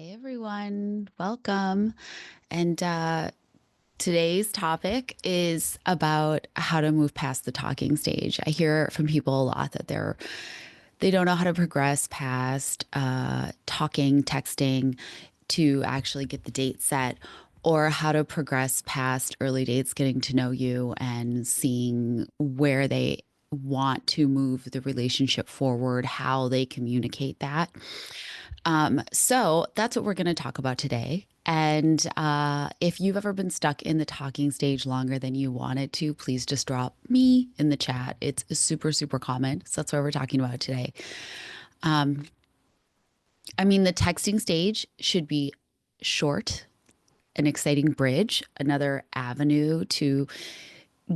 Hey everyone, welcome. And today's topic is about how to move past the talking stage. I hear from people a lot that they don't know how to progress past talking, texting to actually get the date set, or how to progress past early dates, getting to know you and seeing where they want to move the relationship forward, how they communicate that. So that's what we're going to talk about today. And if you've ever been stuck in the talking stage longer than you wanted to, please just drop me in the chat. It's super, super common. So that's what we're talking about today. I mean, the texting stage should be short, an exciting bridge, another avenue to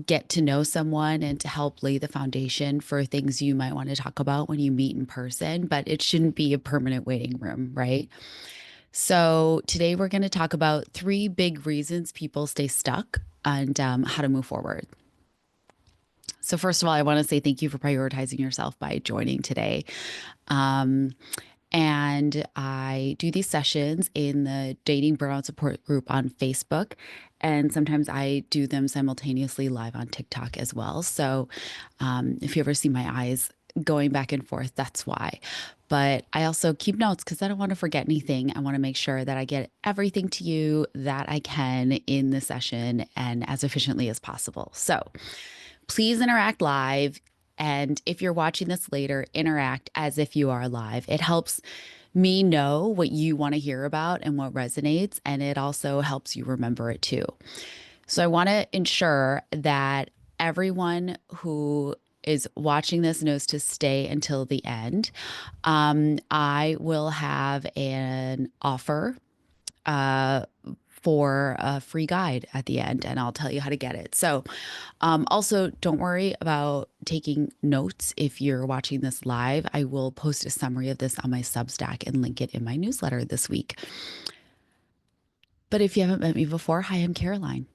get to know someone and to help lay the foundation for things you might want to talk about when you meet in person, but it shouldn't be a permanent waiting room, right? So, today we're going to talk about three big reasons people stay stuck and how to move forward. So, first of all, I want to say thank you for prioritizing yourself by joining today. Um, and I do these sessions in the Dating Burnout Support Group on Facebook. And sometimes I do them simultaneously live on TikTok as well. So if you ever see my eyes going back and forth, that's why. But I also keep notes because I don't want to forget anything. I want to make sure that I get everything to you that I can in the session and as efficiently as possible. So please interact live. And if you're watching this later, interact as if you are live. It helps me know what you want to hear about and what resonates. And it also helps you remember it too. So I want to ensure that everyone who is watching this knows to stay until the end. I will have an offer uh, for a free guide at the end, and I'll tell you how to get it. So, also, don't worry about taking notes if you're watching this live. I will post a summary of this on my Substack and link it in my newsletter this week. But if you haven't met me before, hi, I'm Caroline.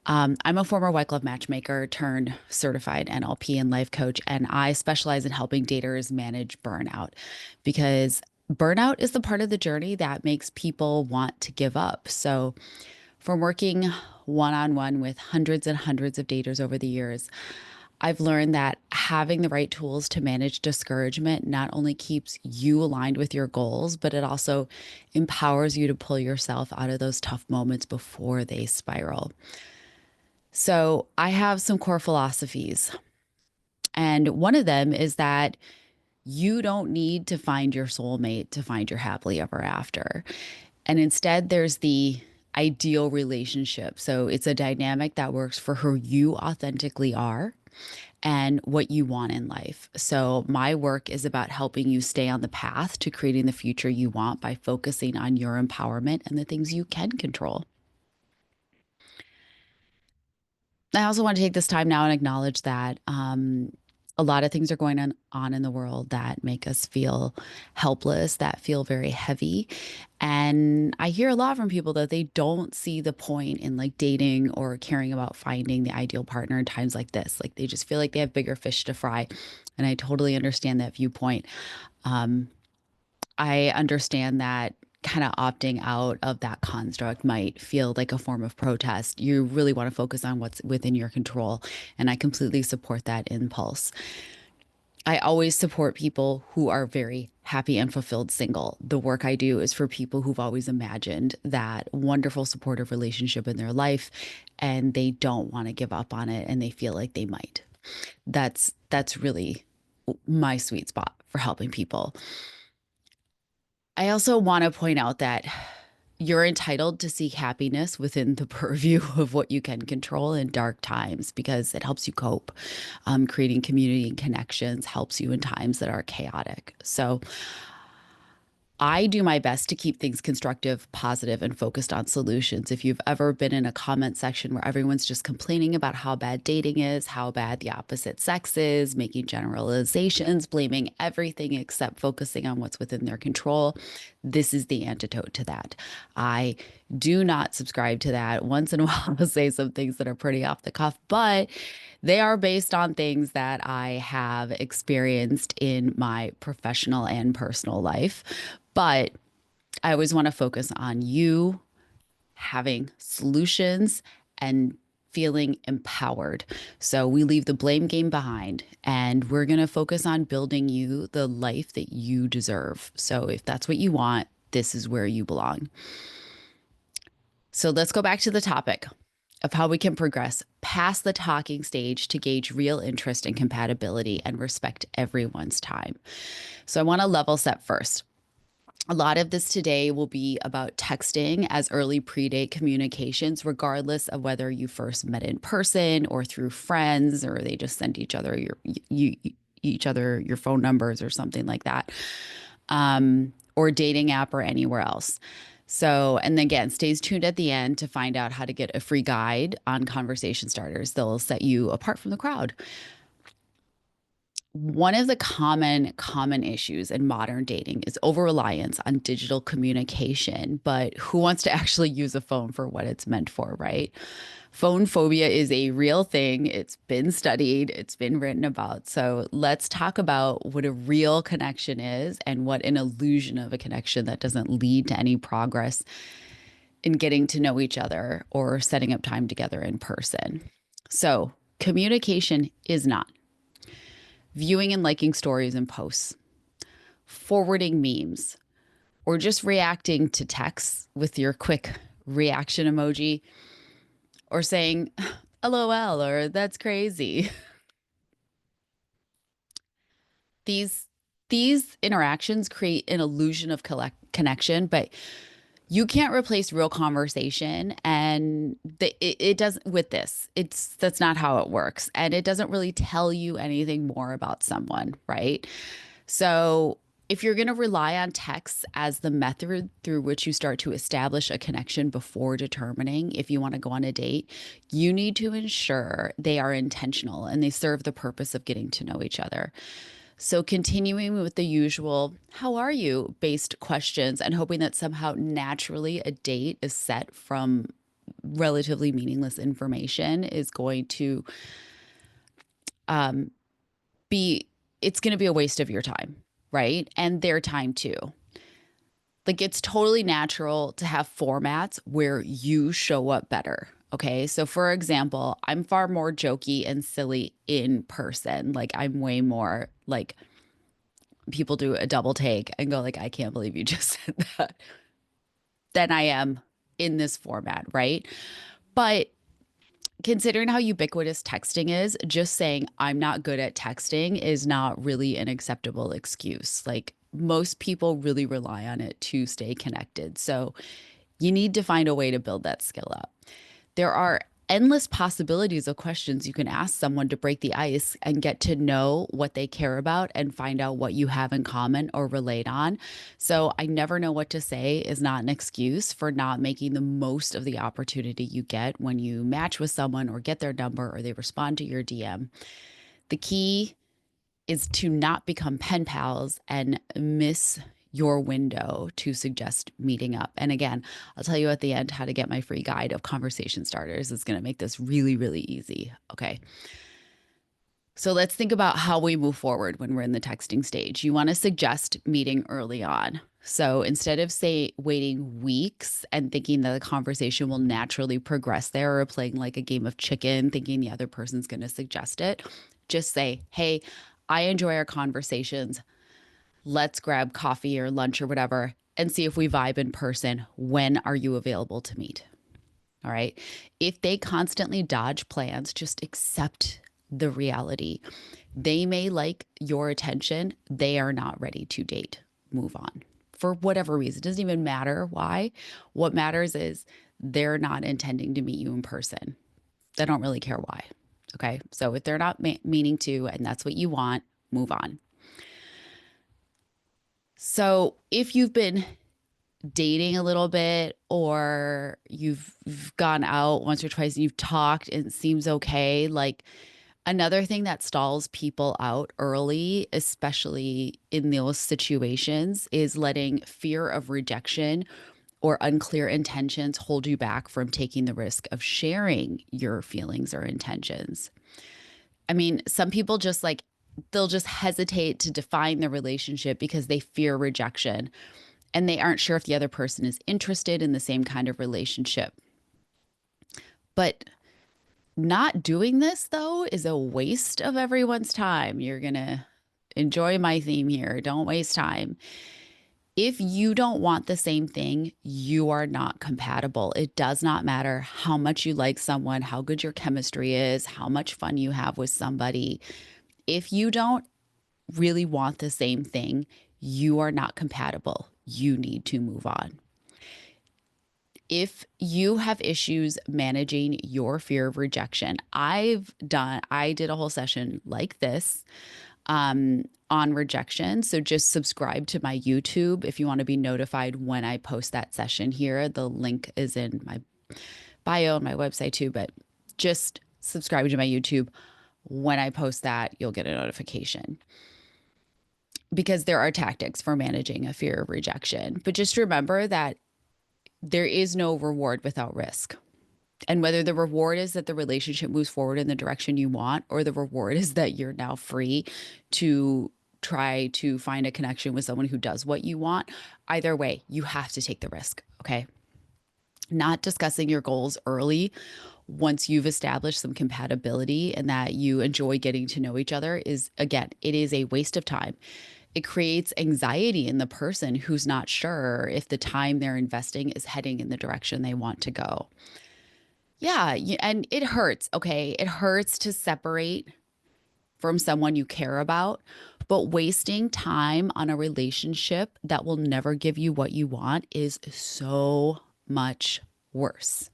I'm a former white glove matchmaker turned certified NLP and life coach, and I specialize in helping daters manage burnout because burnout is the part of the journey that makes people want to give up. So, from working one on one with hundreds and hundreds of daters over the years, I've learned that having the right tools to manage discouragement not only keeps you aligned with your goals, but it also empowers you to pull yourself out of those tough moments before they spiral. So I have some core philosophies. And one of them is that you don't need to find your soulmate to find your happily ever after. And instead, there's the ideal relationship. So it's a dynamic that works for who you authentically are and what you want in life. So my work is about helping you stay on the path to creating the future you want by focusing on your empowerment and the things you can control. I also want to take this time now and acknowledge that a lot of things are going on in the world that make us feel helpless, that feel very heavy. And I hear a lot from people that they don't see the point in like dating or caring about finding the ideal partner in times like this. Like they just feel like they have bigger fish to fry. And I totally understand that viewpoint. Um, I understand that kind of opting out of that construct might feel like a form of protest. You really want to focus on what's within your control. And I completely support that impulse. I always support people who are very happy and fulfilled single. The work I do is for people who've always imagined that wonderful supportive relationship in their life and they don't want to give up on it and they feel like they might. That's really my sweet spot for helping people. I also want to point out that you're entitled to seek happiness within the purview of what you can control in dark times because it helps you cope. Creating community and connections helps you in times that are chaotic. So, I do my best to keep things constructive, positive, and focused on solutions. If you've ever been in a comment section where everyone's just complaining about how bad dating is, how bad the opposite sex is, making generalizations, blaming everything except focusing on what's within their control, this is the antidote to that. I do not subscribe to that. Once in a while, I'll say some things that are pretty off the cuff, but they are based on things that I have experienced in my professional and personal life. But I always want to focus on you having solutions and feeling empowered. So we leave the blame game behind and we're going to focus on building you the life that you deserve. So if that's what you want, this is where you belong. So let's go back to the topic of how we can progress past the talking stage to gauge real interest and compatibility and respect everyone's time. So I want to level set first. A lot of this today will be about texting as early pre-date communications, regardless of whether you first met in person or through friends, or they just sent each other your phone numbers or something like that, or dating app or anywhere else. So, and again, stays tuned at the end to find out how to get a free guide on conversation starters. They'll set you apart from the crowd. One of the common issues in modern dating is over-reliance on digital communication, but who wants to actually use a phone for what it's meant for, right? Phone phobia is a real thing. It's been studied, it's been written about. So let's talk about what a real connection is and what an illusion of a connection that doesn't lead to any progress in getting to know each other or setting up time together in person. So communication is not viewing and liking stories and posts, forwarding memes, or just reacting to texts with your quick reaction emoji, or saying, LOL, or that's crazy. These interactions create an illusion of connection, but you can't replace real conversation. And it doesn't with this. That's not how it works. And it doesn't really tell you anything more about someone, right? So if you're going to rely on texts as the method through which you start to establish a connection before determining if you want to go on a date, you need to ensure they are intentional and they serve the purpose of getting to know each other. So continuing with the usual, how are you based questions and hoping that somehow naturally a date is set from relatively meaningless information is going to be, it's going to be a waste of your time, right? And their time too. Like it's totally natural to have formats where you show up better. Okay. So for example, I'm far more jokey and silly in person. Like I'm way more like people do a double take and go like, I can't believe you just said that, than I am in this format, right? But considering how ubiquitous texting is, just saying I'm not good at texting is not really an acceptable excuse. Like most people really rely on it to stay connected. So you need to find a way to build that skill up. There are endless possibilities of questions you can ask someone to break the ice and get to know what they care about and find out what you have in common or relate on. So I never know what to say is not an excuse for not making the most of the opportunity you get when you match with someone or get their number or they respond to your DM. The key is to not become pen pals and miss your window to suggest meeting up. And again, I'll tell you at the end how to get my free guide of conversation starters. It's going to make this really, really easy. Okay. So let's think about how we move forward when we're in the texting stage. You want to suggest meeting early on. So instead of waiting weeks and thinking that the conversation will naturally progress there or playing like a game of chicken, thinking the other person's going to suggest it, just say, hey, I enjoy our conversations. Let's grab coffee or lunch or whatever and see if we vibe in person. When are you available to meet? All right. If they constantly dodge plans, just accept the reality. They may like your attention. They are not ready to date. Move on for whatever reason. It doesn't even matter why. What matters is they're not intending to meet you in person. They don't really care why. Okay. So if they're not meaning to, and that's what you want, move on. So if you've been dating a little bit or you've gone out once or twice and you've talked and it seems okay, like another thing that stalls people out early, especially in those situations, is letting fear of rejection or unclear intentions hold you back from taking the risk of sharing your feelings or intentions. I mean, some people just they'll just hesitate to define the relationship because they fear rejection. and they aren't sure if the other person is interested in the same kind of relationship. But not doing this, though, is a waste of everyone's time. You're going to enjoy my theme here. Don't waste time. If you don't want the same thing, you are not compatible. It does not matter how much you like someone, how good your chemistry is, how much fun you have with somebody. If you don't really want the same thing, you are not compatible. You need to move on. If you have issues managing your fear of rejection, I did a whole session like this on rejection. So just subscribe to my YouTube if you want to be notified when I post that session here. The link is in my bio on my website too, but just subscribe to my YouTube. When I post that, you'll get a notification, because there are tactics for managing a fear of rejection. But just remember that there is no reward without risk. And whether the reward is that the relationship moves forward in the direction you want, or the reward is that you're now free to try to find a connection with someone who does what you want, either way, you have to take the risk, okay? Not discussing your goals early once you've established some compatibility and that you enjoy getting to know each other is, again, it is a waste of time. It creates anxiety in the person who's not sure if the time they're investing is heading in the direction they want to go. Yeah, and it hurts, okay? It hurts to separate from someone you care about, but wasting time on a relationship that will never give you what you want is so much worse.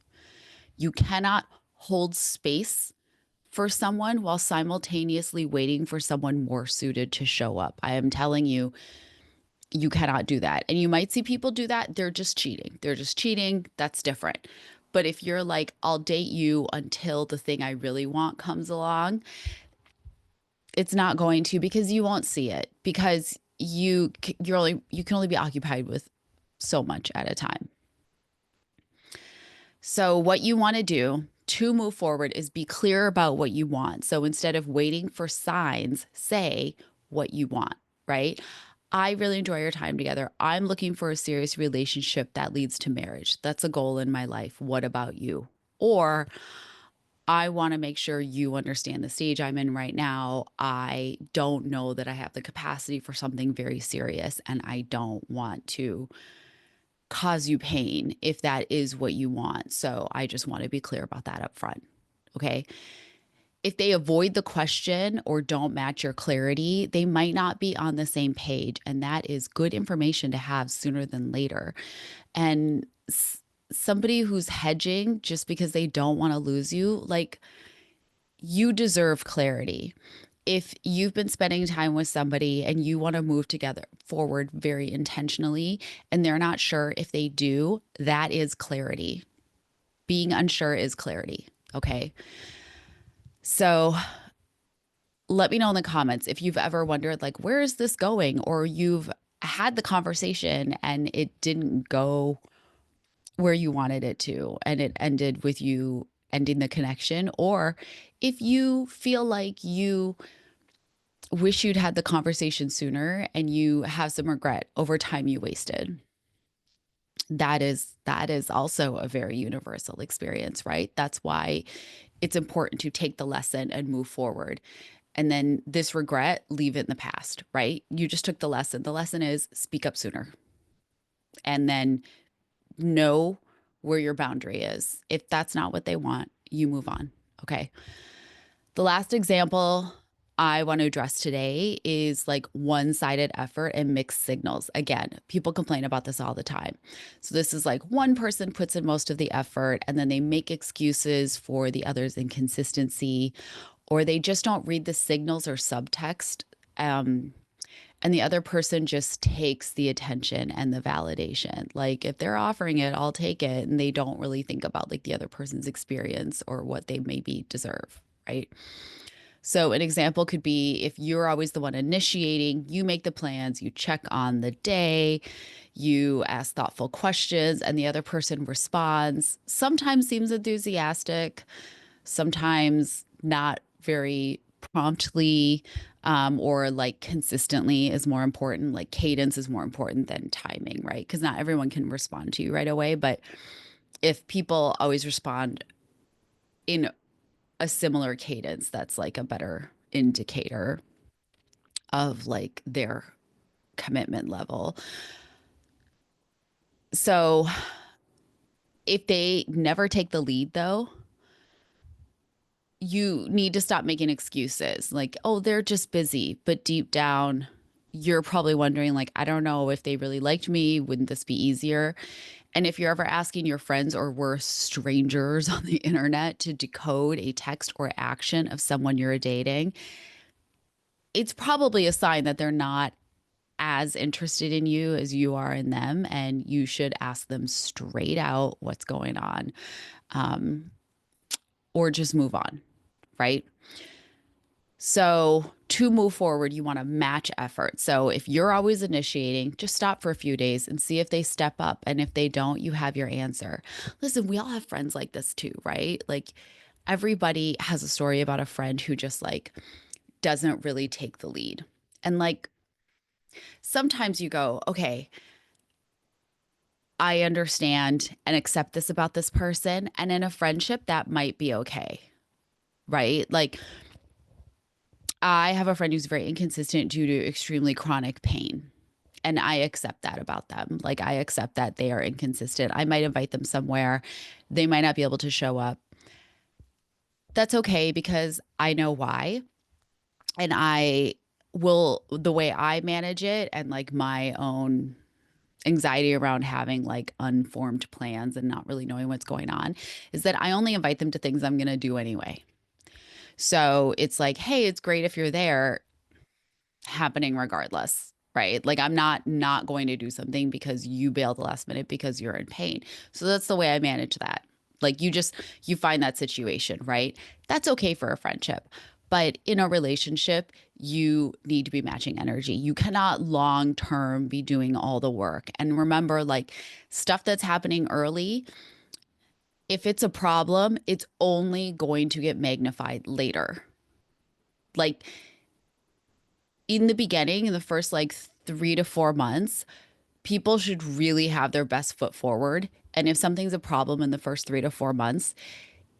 You cannot hold space for someone while simultaneously waiting for someone more suited to show up. I am telling you, you cannot do that. And you might see people do that. They're just cheating. They're just cheating. That's different. But if you're like, I'll date you until the thing I really want comes along, it's not going to, because you won't see it, because you can only be occupied with so much at a time. So what you want to do to move forward is be clear about what you want. So instead of waiting for signs, say what you want, right? I really enjoy our time together. I'm looking for a serious relationship that leads to marriage. That's a goal in my life. What about you? Or I want to make sure you understand the stage I'm in right now. I don't know that I have the capacity for something very serious, and I don't want to cause you pain if that is what you want. So I just want to be clear about that up front. Okay. If they avoid the question or don't match your clarity, they might not be on the same page. And that is good information to have sooner than later. And somebody who's hedging just because they don't want to lose you, like, you deserve clarity. If you've been spending time with somebody and you want to move together forward very intentionally and they're not sure if they do, that is clarity. Being unsure is clarity. Okay. So let me know in the comments if you've ever wondered, like, where is this going? Or you've had the conversation and it didn't go where you wanted it to, and it ended with you ending the connection. Or if you feel like you wish you'd had the conversation sooner and you have some regret over time you wasted. That is also a very universal experience, right? That's why it's important to take the lesson and move forward. And then this regret, leave it in the past, right? You just took the lesson. The lesson is speak up sooner. And then know where your boundary is. If that's not what they want, you move on. Okay. The last example I want to address today is like one-sided effort and mixed signals. Again, people complain about this all the time. So this is like one person puts in most of the effort and then they make excuses for the other's inconsistency, or they just don't read the signals or subtext. And the other person just takes the attention and the validation. Like, if they're offering it, I'll take it. And they don't really think about like the other person's experience or what they maybe deserve, right? So an example could be, if you're always the one initiating, you make the plans, you check on the day, you ask thoughtful questions, and the other person responds, sometimes seems enthusiastic, sometimes not very promptly, or like consistently is more important. Like cadence is more important than timing, right? Because not everyone can respond to you right away. But if people always respond in a similar cadence, that's like a better indicator of like their commitment level. So if they never take the lead, though, you need to stop making excuses like, oh, they're just busy. But deep down, you're probably wondering, like, I don't know if they really liked me. Wouldn't this be easier? And if you're ever asking your friends or worse, strangers on the internet to decode a text or action of someone you're dating, it's probably a sign that they're not as interested in you as you are in them. And you should ask them straight out what's going on, um, or just move on, right? So to move forward, you want to match effort. So if you're always initiating, just stop for a few days and see if they step up. And if they don't, you have your answer. Listen, we all have friends like this too, right? Like everybody has a story about a friend who just like doesn't really take the lead. And like sometimes you go, okay, I understand and accept this about this person. And in a friendship, that might be okay, right? Like I have a friend who's very inconsistent due to extremely chronic pain. And I accept that about them. Like, I accept that they are inconsistent. I might invite them somewhere. They might not be able to show up. That's okay because I know why. And I will, the way I manage it and like my own anxiety around having like unformed plans and not really knowing what's going on is that I only invite them to things I'm going to do anyway. So it's like, hey, it's great if you're there, happening regardless, right? Like I'm not going to do something because you bailed the last minute because you're in pain. So that's the way I manage that. Like you find that situation, right? That's okay for a friendship. But in a relationship, you need to be matching energy. You cannot long term be doing all the work. And remember, like stuff that's happening early, if it's a problem, it's only going to get magnified later. Like in the beginning, in the first like 3 to 4 months, people should really have their best foot forward. And if something's a problem in the first 3 to 4 months,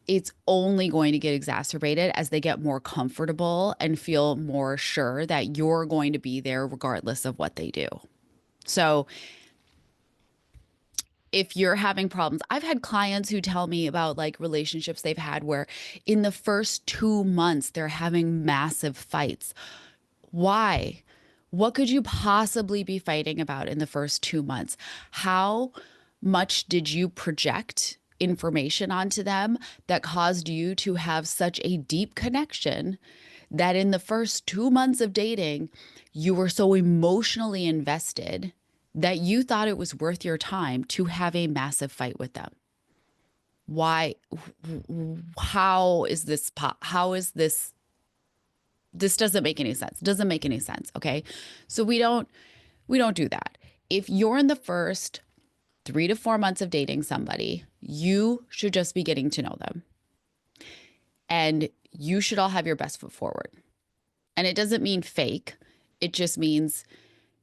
it's only going to get exacerbated as they get more comfortable and feel more sure that you're going to be there regardless of what they do. So if you're having problems, I've had clients who tell me about like relationships they've had where in the first 2 months, they're having massive fights. Why? What could you possibly be fighting about in the first 2 months? How much did you project information onto them that caused you to have such a deep connection that in the first 2 months of dating, you were so emotionally invested that you thought it was worth your time to have a massive fight with them? Why? How is this? How is this? This doesn't make any sense. Doesn't make any sense. Okay. So we don't do that. If you're in the first 3 to 4 months of dating somebody, you should just be getting to know them. And you should all have your best foot forward. And it doesn't mean fake. It just means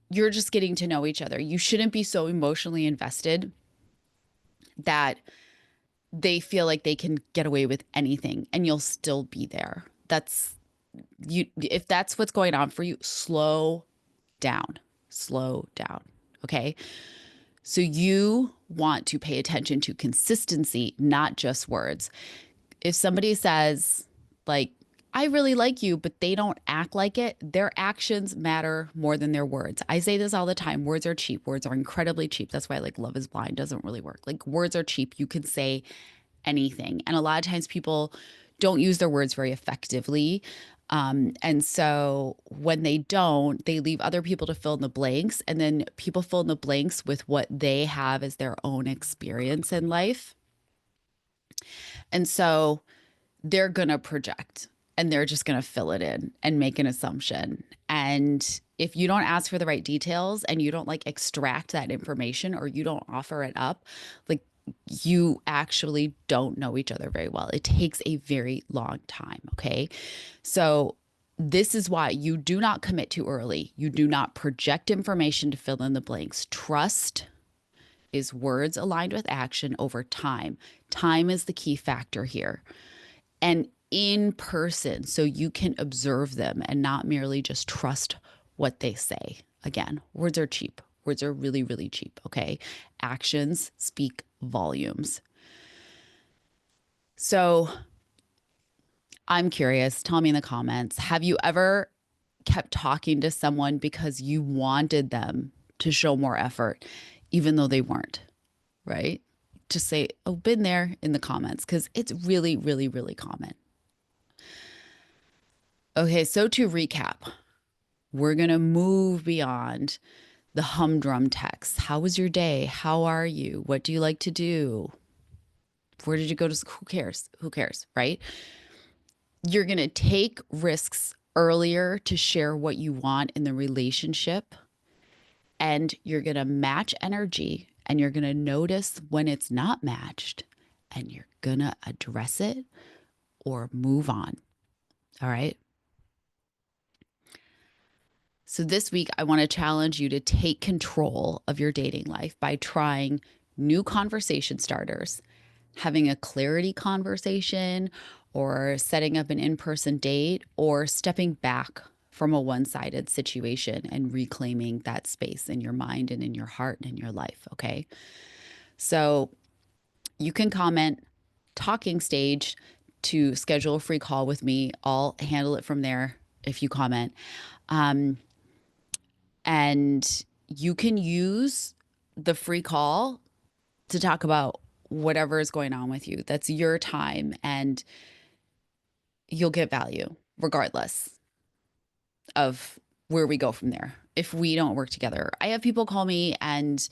you're just getting to know each other. You shouldn't be so emotionally invested that they feel like they can get away with anything and you'll still be there. That's you if that's what's going on for you, slow down. Slow down. Okay? So you want to pay attention to consistency, not just words. If somebody says like, I really like you, but they don't act like it, their actions matter more than their words. I say this all the time. Words are cheap. Words are incredibly cheap. That's why like Love is Blind doesn't really work. Like words are cheap. You can say anything. And a lot of times people don't use their words very effectively. And so when they don't, they leave other people to fill in the blanks. And then people fill in the blanks with what they have as their own experience in life. And so they're going to project and they're just going to fill it in and make an assumption. And if you don't ask for the right details and you don't like extract that information or you don't offer it up, like you actually don't know each other very well. It takes a very long time. Okay. So This is why you do not commit too early. You do not project information to fill in the blanks. Trust is words aligned with action over time. Time is the key factor here. And in person, so you can observe them and not merely just trust what they say. Again, words are cheap. Words are really, really cheap. Okay. Actions speak volumes. So I'm curious. Tell me in the comments. Have you ever kept talking to someone because you wanted them to show more effort, even though they weren't? Right? Just say, oh, been there in the comments, because it's really, really, really common. Okay, so to recap, we're going to move beyond the humdrum text. How was your day? How are you? What do you like to do? Where did you go to school? Who cares? Who cares? Right? You're going to take risks earlier to share what you want in the relationship. And you're going to match energy, and you're going to notice when it's not matched, and you're going to address it or move on. All right. So this week, I want to challenge you to take control of your dating life by trying new conversation starters, having a clarity conversation, or setting up an in-person date, or stepping back from a one-sided situation and reclaiming that space in your mind and in your heart and in your life. Okay. So you can comment talking stage to schedule a free call with me. I'll handle it from there if you comment. And you can use the free call to talk about whatever is going on with you. That's your time, and you'll get value regardless of where we go from there. If we don't work together, I have people call me, and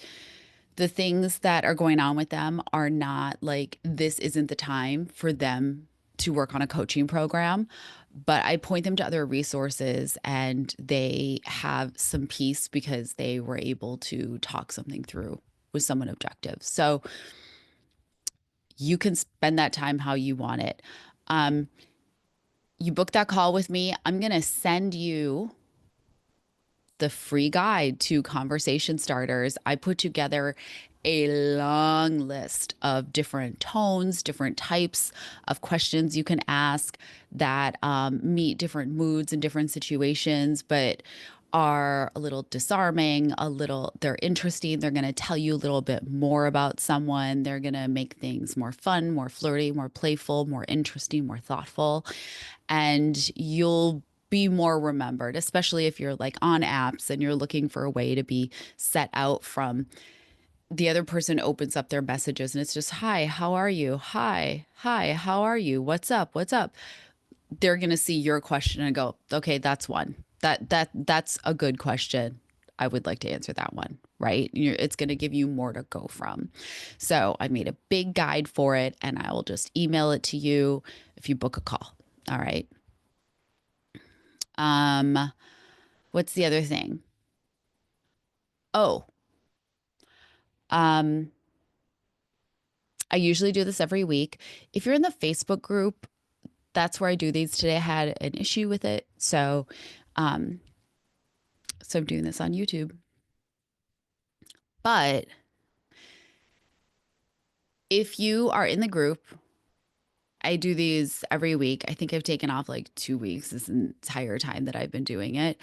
the things that are going on with them are not like, this isn't the time for them to work on a coaching program, but I point them to other resources, and they have some peace because they were able to talk something through with someone objective. So you can spend that time how you want it. You book that call with me. I'm going to send you the free guide to conversation starters. I put together a long list of different tones, different types of questions you can ask that meet different moods and different situations, but are a little disarming, they're interesting. They're going to tell you a little bit more about someone. They're going to make things more fun, more flirty, more playful, more interesting, more thoughtful. And you'll be more remembered, especially if you're like on apps and you're looking for a way to be set out from the other person opens up their messages and it's just, hi, how are you? Hi, how are you? What's up? What's up? They're going to see your question and go, okay, that's one. That's a good question. I would like to answer that one, right? It's going to give you more to go from. So I made a big guide for it, and I will just email it to you if you book a call. All right. What's the other thing? Oh, I usually do this every week. If you're in the Facebook group, that's where I do these. Today I had an issue with it. So I'm doing this on YouTube. But if you are in the group, I do these every week. I think I've taken off like 2 weeks this entire time that I've been doing it.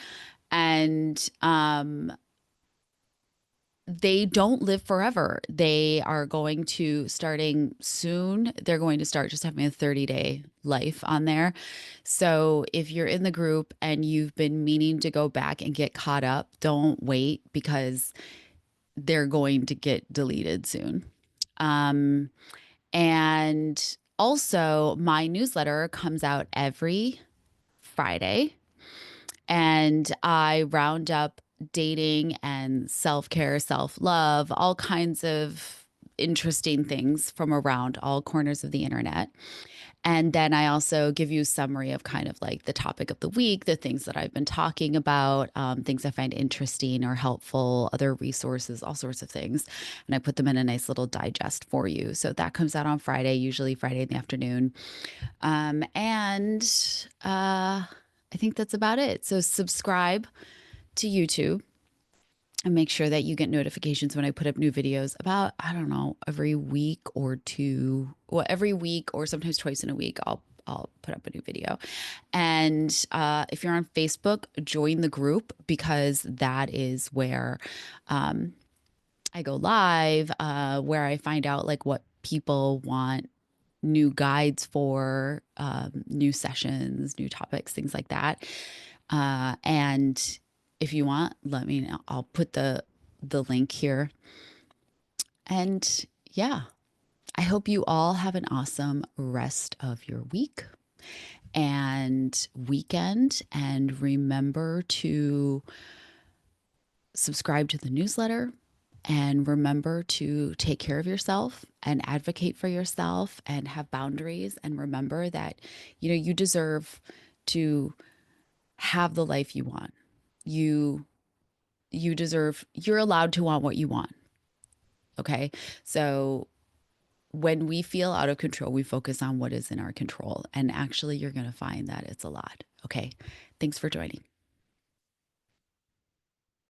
And they don't live forever. They are going to, starting soon, they're going to start just having a 30-day life on there. So if you're in the group and you've been meaning to go back and get caught up, don't wait, because they're going to get deleted soon. And also, my newsletter comes out every Friday, and I round up dating and self-care, self-love, all kinds of interesting things from around all corners of the internet. And then I also give you a summary of kind of like the topic of the week, the things that I've been talking about, things I find interesting or helpful, other resources, all sorts of things. And I put them in a nice little digest for you. So that comes out on Friday, usually Friday in the afternoon. And I think that's about it. So subscribe to YouTube and make sure that you get notifications when I put up new videos about, I don't know, every week or two, well, every week or sometimes twice in a week. I'll put up a new video. And if you're on Facebook, join the group because that is where I go live, where I find out like what people want new guides for, new sessions, new topics, things like that. And if you want, let me know. I'll put the link here. And yeah, I hope you all have an awesome rest of your week and weekend. And remember to subscribe to the newsletter. And remember to take care of yourself and advocate for yourself and have boundaries. And remember that, you deserve to have the life you want. You you're allowed to want what you want. Okay. So when we feel out of control, we focus on what is in our control. And actually, you're going to find that it's a lot. Okay. Thanks for joining.